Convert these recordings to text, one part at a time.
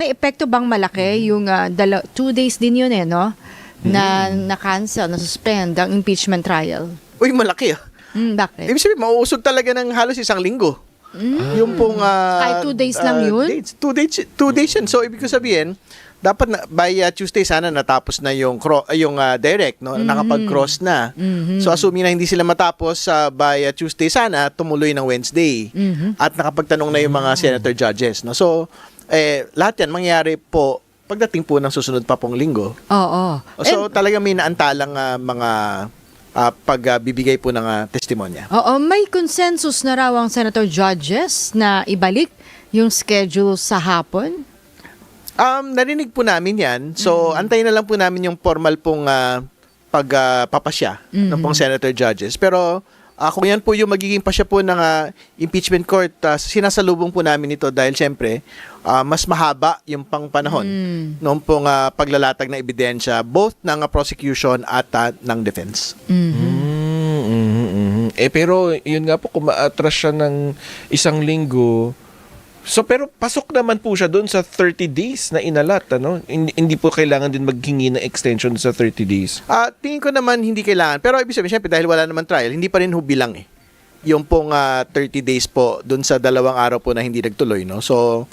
May epekto bang malaki yung 2 days din yun no? Na na-cancel, na-suspend ang impeachment trial? Uy, malaki ah. Bakit? Ibig sabihin, mauusog talaga ng halos 1 linggo. Yung pong... Kahit 2 days lang yun? Dates. 2 days yun. So, ibig ko sabihin, dapat na, by Tuesday sana natapos na yung direct, no? Nakapag-cross na. So, assuming na hindi sila matapos by Tuesday sana, tumuloy ng Wednesday. At nakapagtanong na yung mga senator judges. No? So, lahat yan mangyayari po pagdating po ng susunod pa pong linggo. Oo. So, talagang may naantalang mga pagbibigay po ng testimonya. Oo, may consensus na raw ang senator judges na ibalik yung schedule sa hapon? Narinig po namin yan. So, antayin na lang po namin yung formal pong pagpapasya ng pong senator judges. Pero, kung yan po yung magiging pasya po ng impeachment court, sinasalubong po namin ito dahil syempre, mas mahaba yung pangpanahon noong pong paglalatag na ebidensya both ng prosecution at ng defense. Pero yun nga po, kung ma-atras siya ng 1 linggo, so pero pasok naman po siya doon sa 30 days na inalat, ano? Hindi po kailangan din maghingi ng extension sa 30 days. Tingin ko naman hindi kailangan. Pero ibig sabihin, syempre, dahil wala naman trial, hindi pa rin hubilang yung pong 30 days po doon sa 2 araw po na hindi nagtuloy, no? So,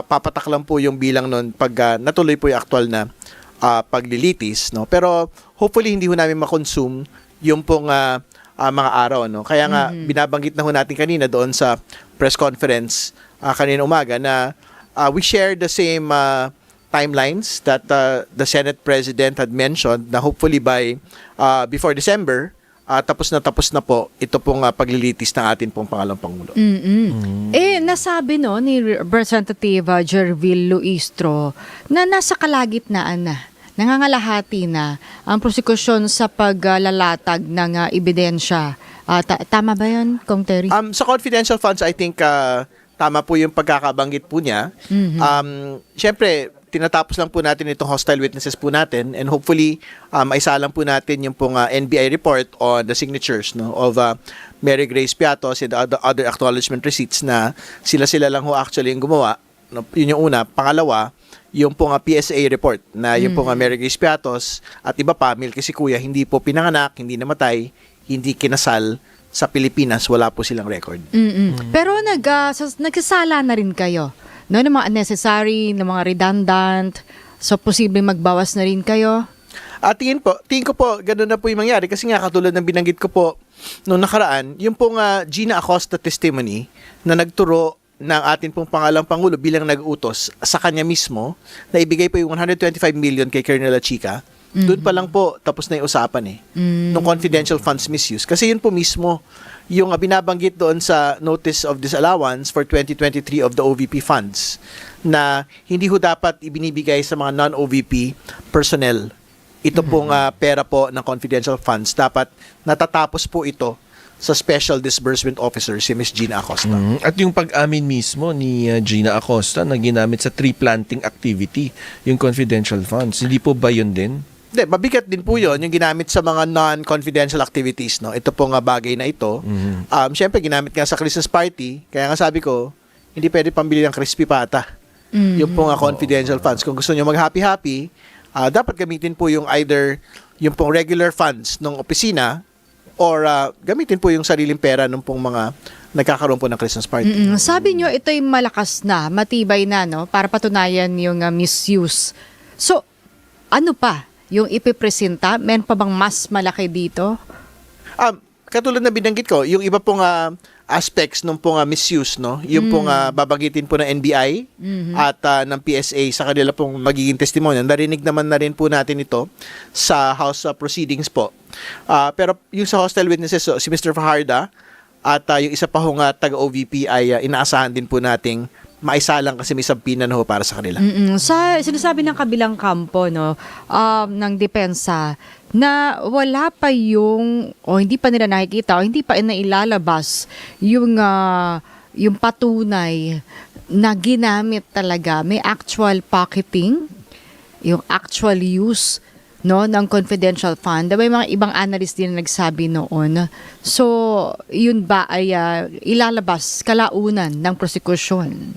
papatak lang po yung bilang nun pag natuloy po yung actual na paglilitis, no? Pero hopefully hindi ho namin makonsume yung pong mga araw, no? Kaya nga binabanggit na ho natin kanina doon sa press conference kanina umaga na we share the same timelines that the Senate President had mentioned na hopefully by before December tapos na po ito pong paglilitis ng atin pong pangalawang Pangulo. Nasabi ni Representative Jervil Luistro na nasa kalagitnaan na, nangangalahati na ang prosekusyon sa paglalatag ng ebidensya. Tama ba yun, Kong Terry? Sa confidential funds, I think tama po yung pagkakabanggit po niya. Siyempre, tinatapos lang po natin itong hostile witnesses po natin and hopefully maisalang po natin yung pong NBI report on the signatures of Mary Grace Piatos and the other acknowledgement receipts na sila lang ho actually yung gumawa. Yun yung una. Pangalawa, yung pong PSA report na yung pong Mary Grace Piatos at iba pa, Milky si Kuya, hindi po pinanganak, hindi namatay, hindi kinasal sa Pilipinas, wala po silang record. Pero nagsasala na rin kayo, no, ng mga unnecessary, ng mga redundant, so posibleng magbawas na rin kayo? Tingin ko po, ganun na po yung mangyari kasi nga katulad ng binanggit ko po noong nakaraan, yung pong Gina Acosta testimony na nagturo ng atin pong pangalawang Pangulo bilang nag-utos sa kanya mismo na ibigay po yung 125 million kay Colonel Achica. Doon pa lang po tapos na yung usapan nung confidential funds misuse. Kasi yun po mismo yung binabanggit doon sa notice of disallowance for 2023 of the OVP funds na hindi ho dapat ibinibigay sa mga non-OVP personnel. Ito pong pera po ng confidential funds. Dapat natatapos po ito sa Special Disbursement Officer, si Ms. Gina Acosta. At yung pag-amin mismo ni Gina Acosta na ginamit sa tree planting activity, yung confidential funds, hindi po ba yun din? Hindi, mabigat din po yun, yung ginamit sa mga non-confidential activities, no? Ito po nga bagay na ito. Siyempre, ginamit nga sa Christmas party, kaya nga sabi ko, hindi pwede pambili ng crispy pata. Yung po nga confidential funds. Kung gusto nyo mag-happy-happy, dapat gamitin po yung either yung pong regular funds ng opisina or gamitin po yung sariling pera ng pong mga nagkakaroon po ng Christmas party. Sabi nyo, ito'y malakas na, matibay na, no? Para patunayan yung misuse. So, ano pa yung ipipresenta? Meron pa bang mas malaki dito? Katulad na binanggit ko, yung iba pong aspects ng pong misuse, no? Yung pong babanggitin po ng NBI at ng PSA sa kanila pong magiging testimonya. Narinig naman na rin po natin ito sa House proceedings po. Pero yung sa hostile witnesses, si Mr. Fajarda at yung isa pa hong taga-OVP ay inaasahan din po nating maisalang kasi may sabpina na ho para sa kanila. Sa sinasabi ng kabilang kampo, no, ng depensa, na wala pa yung, o hindi pa nila nakikita, o hindi pa nailalabas yung patunay na ginamit talaga, may actual pocketing, yung actual use no, ng confidential fund. May mga ibang analyst din na nagsabi noon. So, yun ba ay ilalabas kalaunan ng prosekusyon?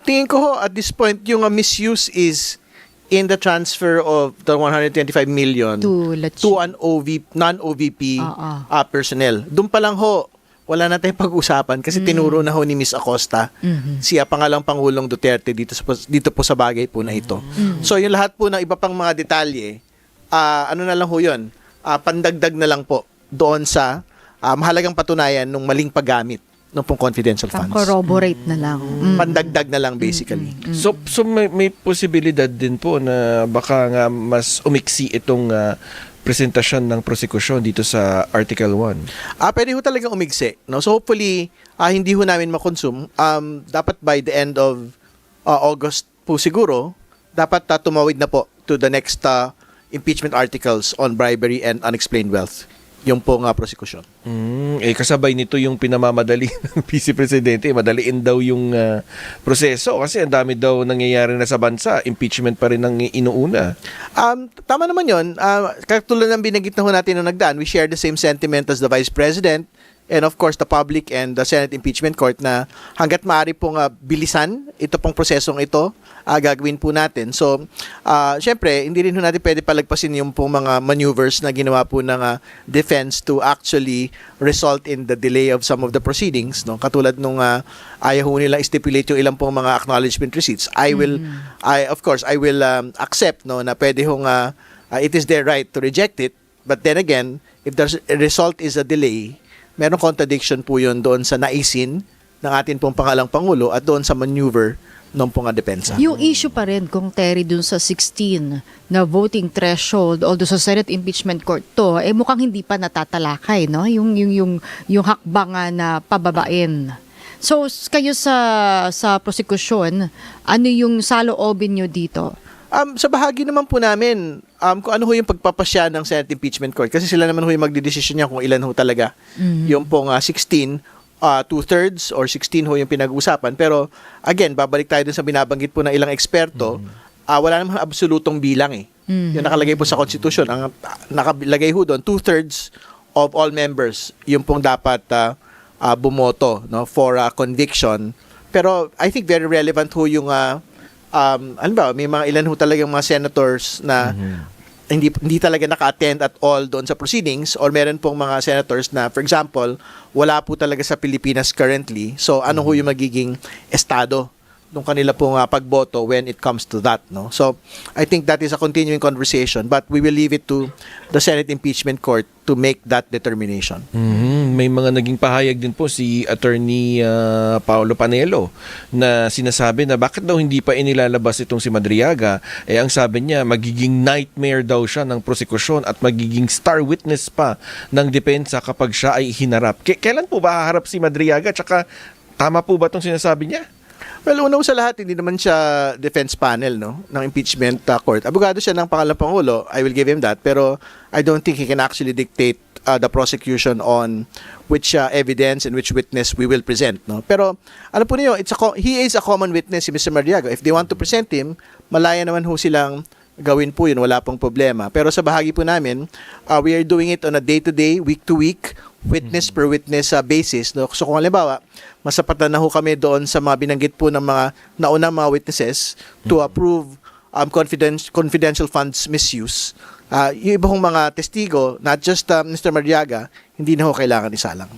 Tingin ko ho, at this point, yung misuse is in the transfer of the 125 million To Lachi. to an non-OVP personnel. Doon pa lang ho, wala na tayong pag-usapan kasi tinuro na ho ni Miss Acosta siya pangalang Pangulong Duterte dito po sa bagay po na ito. So yung lahat po ng iba pang mga detalye, ano na lang ho yun, pandagdag na lang po doon sa mahalagang patunayan ng maling paggamit ng pong confidential funds. Corroborate na lang. Pandagdag na lang basically. So may posibilidad din po na baka nga mas umiksi itong presentasyon ng prosekusyon dito sa Article 1. Pwede ho talagang umigsi. No? So hopefully, hindi ho namin makonsume. Dapat by the end of August po siguro, dapat tumawid na po to the next impeachment articles on bribery and unexplained wealth. Yung po nga prosekusyon. Kasabay nito yung pinamamadali ng Vice Presidente. Madaliin daw yung proseso kasi ang dami daw nangyayari na sa bansa. Impeachment pa rin ang inuuna. Tama naman yun. Katulad ng binanggit na ho natin nung nagdaan, we share the same sentiment as the Vice President and of course the public and the Senate Impeachment Court na hanggat maaari pong bilisan ito pong prosesong ito, gagawin po natin. So, syempre, hindi rin ho natin pwede palagpasin yung pong mga maneuvers na ginawa po ng defense to actually result in the delay of some of the proceedings. No? Katulad nung ayaw ho nila stipulate yung ilang pong mga acknowledgement receipts. I will accept no, na pwede hong it is their right to reject it. But then again, if the result is a delay, merong contradiction po yun doon sa naisin ng atin pong pangalang Pangulo at doon sa maneuver ng pong depensa. Yung issue pa rin kung Terry dun sa 16 na voting threshold, although sa Senate Impeachment Court to, mukhang hindi pa natatalakay, no? Yung hakbang na pababain. So, kayo sa prosekusyon, ano yung saloobin nyo dito? Sa bahagi naman po namin, kung ano ho yung pagpapasya ng Senate Impeachment Court, kasi sila naman ho yung magdidesisyon niya kung ilan ho talaga. Yung pong 16, 2/3 or 16 ho yung pinag-uusapan. Pero again, babalik tayo dun sa binabanggit po ng ilang eksperto, wala namang absolutong bilang eh. Yung nakalagay po sa Constitution, ang nakalagay ho doon, 2/3 of all members yung pong dapat bumoto no, for conviction. Pero I think very relevant ho yung ano ba, may mga ilan ho talagang mga senators na hindi talaga naka-attend at all doon sa proceedings or meron pong mga senators na, for example, wala po talaga sa Pilipinas currently. So, ano ho yung magiging estado ng kanila pong pagboto when it comes to that, no? So, I think that is a continuing conversation, but we will leave it to the Senate Impeachment Court to make that determination. May mga naging pahayag din po si Attorney Paolo Panelo na sinasabi na bakit daw hindi pa inilalabas itong si Madriaga. Ang sabi niya, magiging nightmare daw siya ng prosekusyon at magiging star witness pa ng depensa kapag siya ay hinarap. Kailan po ba haharap si Madriaga? Tsaka tama po ba itong sinasabi niya? Well, una sa lahat, hindi naman siya defense panel no, ng impeachment court. Abogado siya ng pangalang Pangulo, I will give him that, pero I don't think he can actually dictate the prosecution on which evidence and which witness we will present. No? Pero, ano po niyo, he is a common witness, si Mr. Madriaga. If they want to present him, malaya naman ho silang gawin po yun, wala pong problema. Pero sa bahagi po namin, we are doing it on a day-to-day, week-to-week, witness per witness basis. No? So kung halimbawa, masapatan na ho kami doon sa mga binanggit po ng mga naunang mga witnesses to approve confidential funds misuse. Yung iba hong mga testigo, not just Mr. Mariaga, hindi na ho kailangan isalang.